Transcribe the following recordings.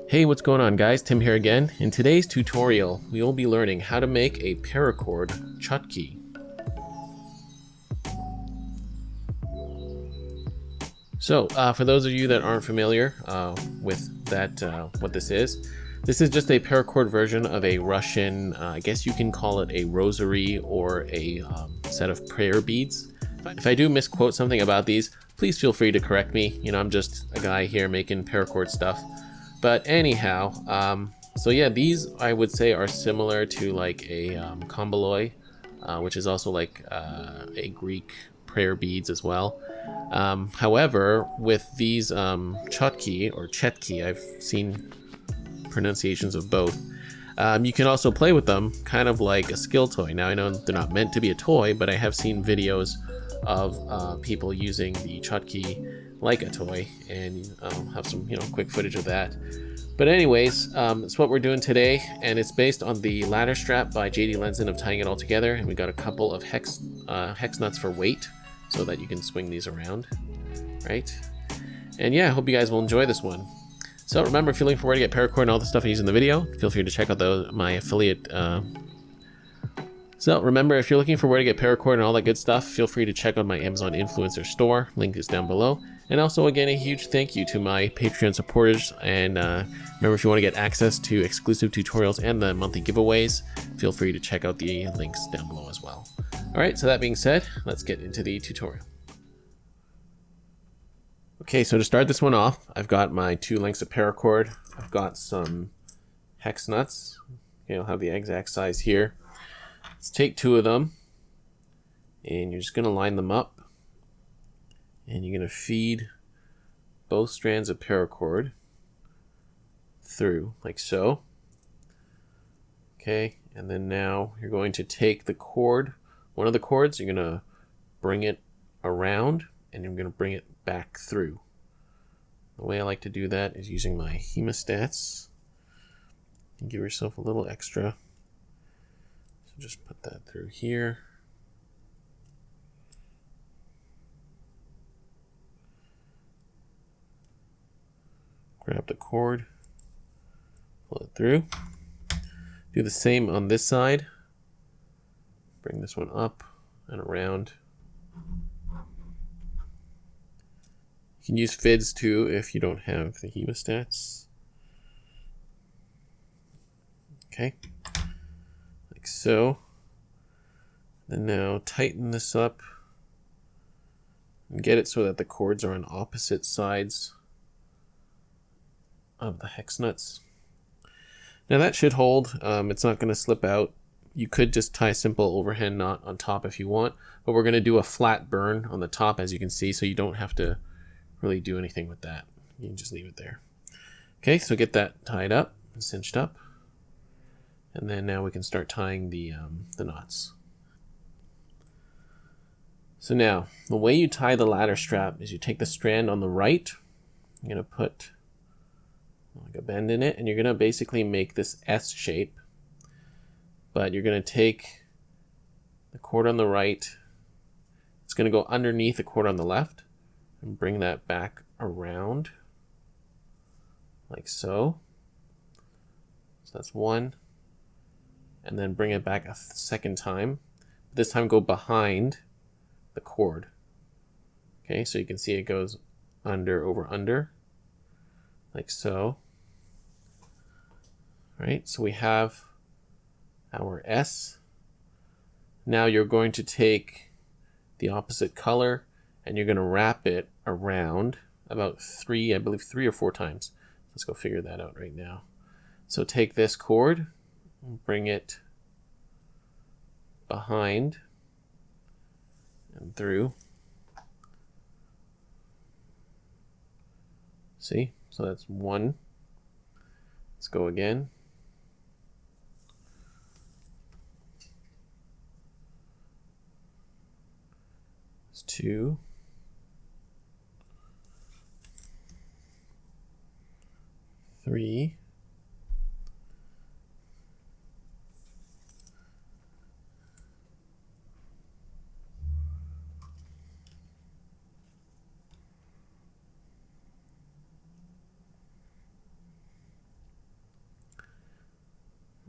Hey, what's going on guys? Tim here again. In today's tutorial, we will be learning how to make a Paracord Chotki. So, for those of you that aren't familiar with that, what this is just a paracord version of a Russian, I guess you can call it a rosary or a set of prayer beads. If I do misquote something about these, please feel free to correct me. You know, I'm just a guy here making paracord stuff. But anyhow, so yeah, these I would say are similar to like a komboloi, which is also like a Greek prayer beads as well. However, with these chotki or chetki, I've seen pronunciations of both. You can also play with them kind of like a skill toy. Now I know they're not meant to be a toy, but I have seen videos of people using the chotki like a toy, and I'll have some quick footage of that. But anyways, it's what we're doing today, and it's based on the ladder strap by JD Lenzen of Tying It All Together, and we got a couple of hex nuts for weight so that you can swing these around, right? And yeah, I hope you guys will enjoy this one. So remember, if you're looking for where to get paracord and all the stuff I use in the video, feel free to check out my affiliate. So remember, if you're looking for where to get paracord and all that good stuff, feel free to check out my Amazon influencer store. Link is down below. And also, again, a huge thank you to my Patreon supporters. And remember, if you want to get access to exclusive tutorials and the monthly giveaways, feel free to check out the links down below as well. All right, so that being said, let's get into the tutorial. Okay, so to start this one off, I've got my 2 lengths of paracord. I've got some hex nuts. Okay, I'll have the exact size here. Let's take 2 of them, and you're just going to line them up, and you're going to feed both strands of paracord through, like so. Okay, and then now you're going to take the cord, one of the cords, you're going to bring it around, and you're going to bring it back through. The way I like to do that is using my hemostats. And give yourself a little extra. So just put that through here. Grab the cord, pull it through. Do the same on this side. Bring this one up and around. You can use FIDs too if you don't have the hemostats. Okay, like so. Then now tighten this up and get it so that the cords are on opposite sides of the hex nuts. Now that should hold. It's not going to slip out. You could just tie a simple overhand knot on top if you want, but we're going to do a flat burn on the top, as you can see, so you don't have to really do anything with that. You can just leave it there. Okay, so get that tied up and cinched up, and then now we can start tying the knots. So now the way you tie the ladder strap is you take the strand on the right, you're going to put like a bend in it, and you're going to basically make this S shape, but you're going to take the cord on the right, it's going to go underneath the cord on the left, and bring that back around like so. So that's one, and then bring it back a second time. This time go behind the cord. Okay, so you can see it goes under, over, under, like so. All right, so we have our S. Now you're going to take the opposite color and you're going to wrap it around about 3 or 4 times. Let's go figure that out right now. So take this cord, bring it behind and through. See? So that's 1. Let's go again. It's 2. 3.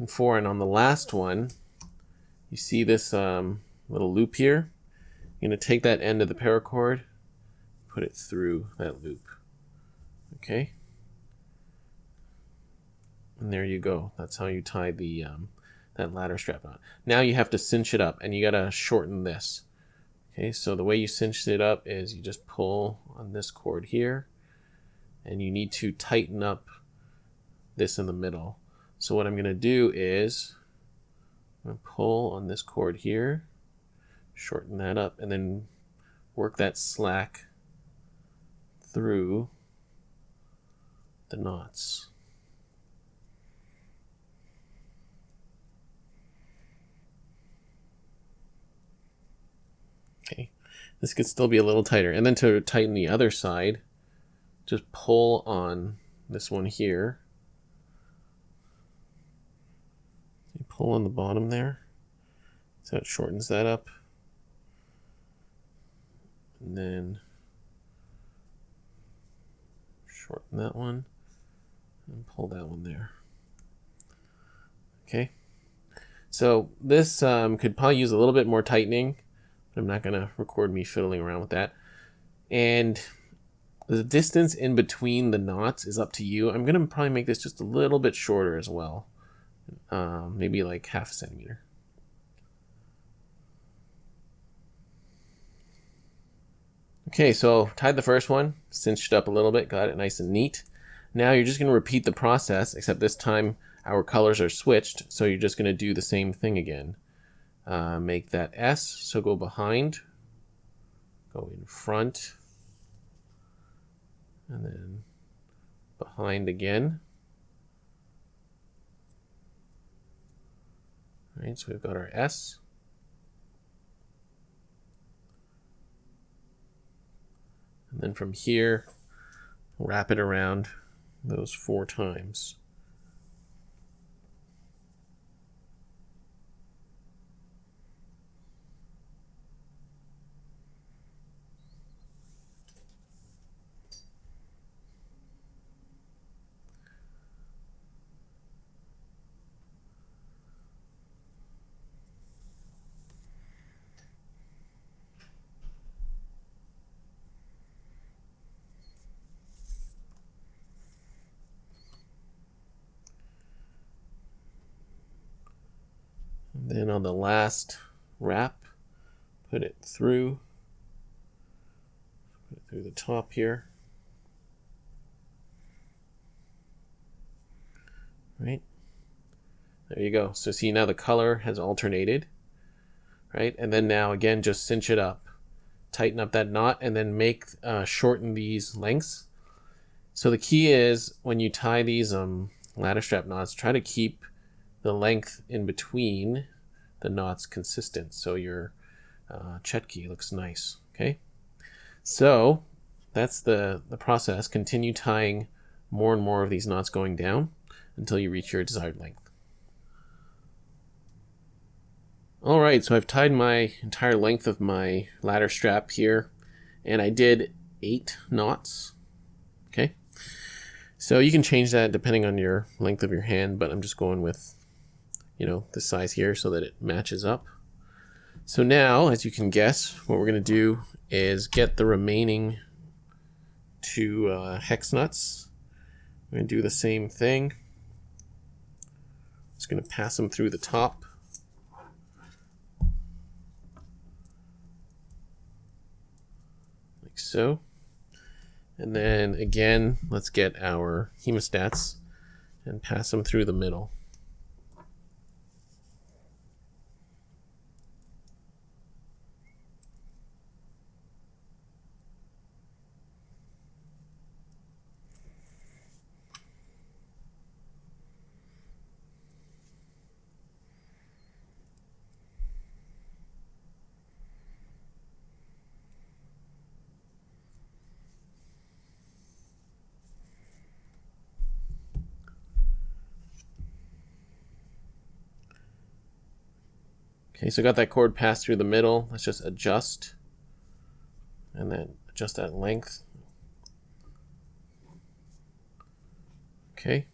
and 4. And on the last one, you see this little loop here. You're going to take that end of the paracord, put it through that loop. Okay? And there you go. That's how you tie the that ladder strap on. Now you have to cinch it up, and you got to shorten this. Okay, so the way you cinch it up is you just pull on this cord here, and you need to tighten up this in the middle. So what I'm going to do is I'm going to pull on this cord here, shorten that up, and then work that slack through the knots. Okay, this could still be a little tighter. And then to tighten the other side, just pull on this one here. You pull on the bottom there, so it shortens that up. And then shorten that one and pull that one there. Okay, so this could probably use a little bit more tightening. I'm not going to record me fiddling around with that. And the distance in between the knots is up to you. I'm going to probably make this just a little bit shorter as well. Maybe like 0.5 centimeter. Okay, so tied the first one, cinched it up a little bit, got it nice and neat. Now you're just going to repeat the process, except this time our colors are switched. So you're just going to do the same thing again. Make that S, so go behind, go in front, and then behind again. All right, so we've got our S. And then from here, wrap it around those 4 times. And then on the last wrap, put it through the top here. Right? There you go. So see, now the color has alternated, right? And then now again, just cinch it up, tighten up that knot, and then make shorten these lengths. So the key is when you tie these ladder strap knots, try to keep the length in between the knots consistent, so your Chotki looks nice. Okay, so that's the process. Continue tying more and more of these knots going down until you reach your desired length. All right, so I've tied my entire length of my ladder strap here, and I did 8 knots. Okay, so you can change that depending on your length of your hand, but I'm just going with, you know, the size here so that it matches up. So now, as you can guess, what we're going to do is get the remaining 2 hex nuts. I'm going to do the same thing. Just going to pass them through the top. Like so. And then again, let's get our hemostats and pass them through the middle. Okay, so I got that cord passed through the middle. Let's just adjust and then adjust that length. Okay,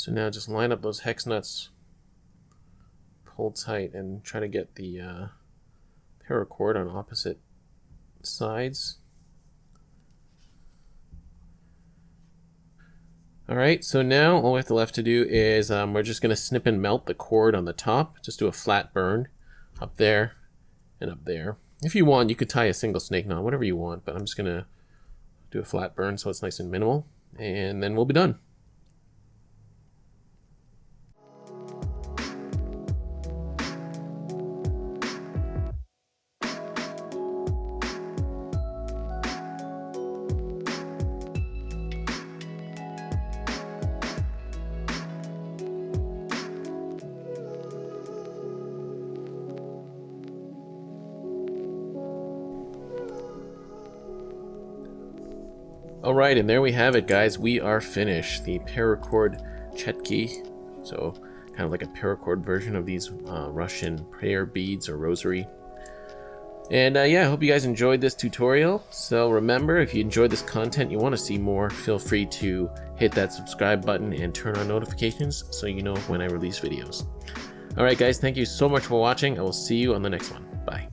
So now just line up those hex nuts, pull tight, and try to get the paracord on opposite sides. Alright, so now all we have left to do is we're just going to snip and melt the cord on the top. Just do a flat burn up there and up there. If you want, you could tie a single snake knot, whatever you want, but I'm just going to do a flat burn so it's nice and minimal, and then we'll be done. Alright, and there we have it, guys. We are finished. The Paracord Chotki, so kind of like a paracord version of these Russian prayer beads or rosary. And yeah, I hope you guys enjoyed this tutorial. So remember, if you enjoyed this content, you want to see more, feel free to hit that subscribe button and turn on notifications so you know when I release videos. Alright guys, thank you so much for watching. I will see you on the next one. Bye.